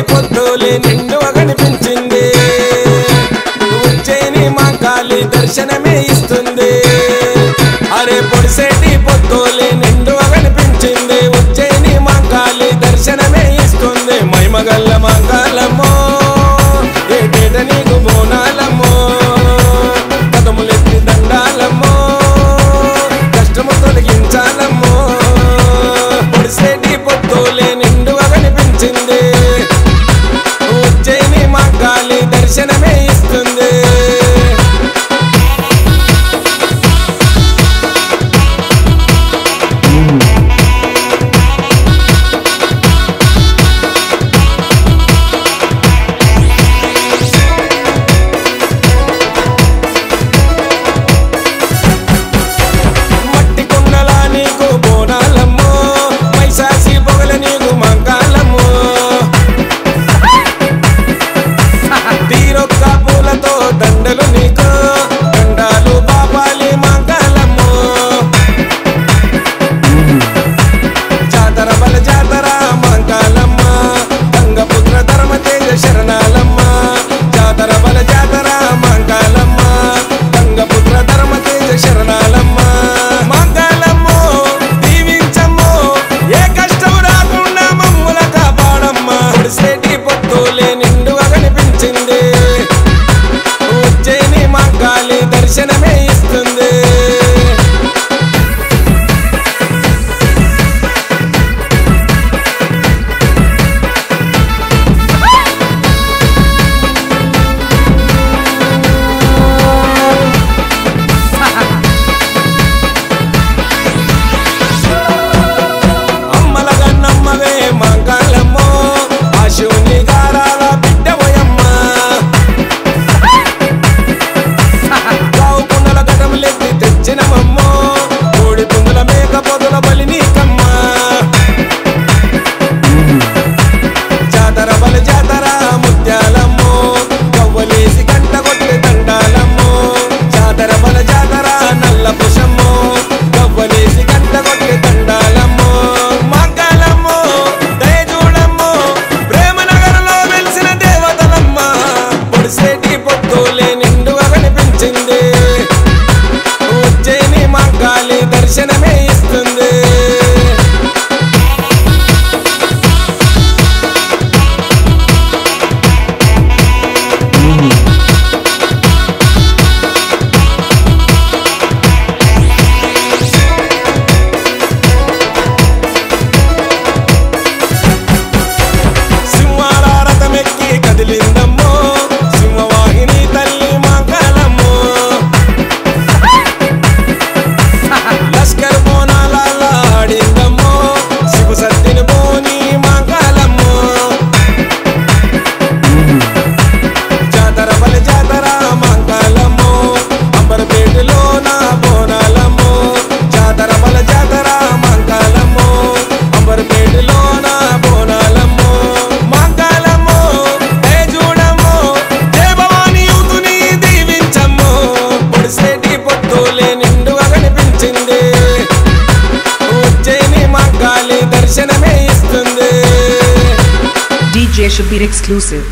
పొద్దులే నిండుగా కనిపించింది ఉజ్జయిని మహంకాళి దర్శనమే ఇస్తుంది అరే పొడిసేటి పొద్దులే నిండుగా కనిపించింది ఉజ్జయిని మహంకాళి దర్శనమే ఇస్తుంది మహిమగల్ల మంగళమో ఏటేట నీకు బోనాలమ్మో పదములెత్తి దండాలమ్మో కష్టము తొలగించాలమ్మో పొడిసేటి పొద్దులే నిండుగా కనిపించింది ఉజ్జయిని మహంకాళి దర్శనమే ఇస్తుంది దర్శనమే ఇస్తుంది అమ్మలగా నమ్మవే మంగళమ్మో ఆ శివుని గారాల బిడ్డవయమ్మ తెచ్చినమమ్మో కోడి పుందుల మేక పొదుల బలి నీకమ్మ జాతర బలి జాతర ముత్యాలమ్మో కవ్వలేసి గంట కొట్టి దండాలమ్మో జాతర బల జాతర నల్ల పుషమ్మో కవ్వలేసి గంట కొట్టి దండాలమ్మో మంగళమ్మో దయ చూడమ్మో ప్రేమ నగరంలో వెలిసిన దేవతలమ్మ పొడిసేటి పొద్దులే నిండుగా కనిపించింది ఉజ్జయిని మహంకాళి దర్శనమే ఇస్తుంది సింహాల రథమెక్కి కదిలిందమ్మో సింహవాహిని తల్లి మంగళమ్మో లష్కర్ బోనాల ఆడిందమ్మో శివ సత్తిని బోని మంగళమ్మో జాతర బలి జాతర మంగళమ్మో అంబర్పేటలో నా బోనాలమ్మో జాతర బల జాతర మంగళమ్మో అంబర్పేటలో నా బోనాలమ్మో మంగళమ్మో దయ చూడమ్మో జయ భవాని యూతుని దీవించమ్మో పొడిసేటి పొద్దులే నిండుగా కనిపించింది ఉజ్జయిని మహంకాళి దర్శనమే ఇస్తుంది DJ Shabir exclusive.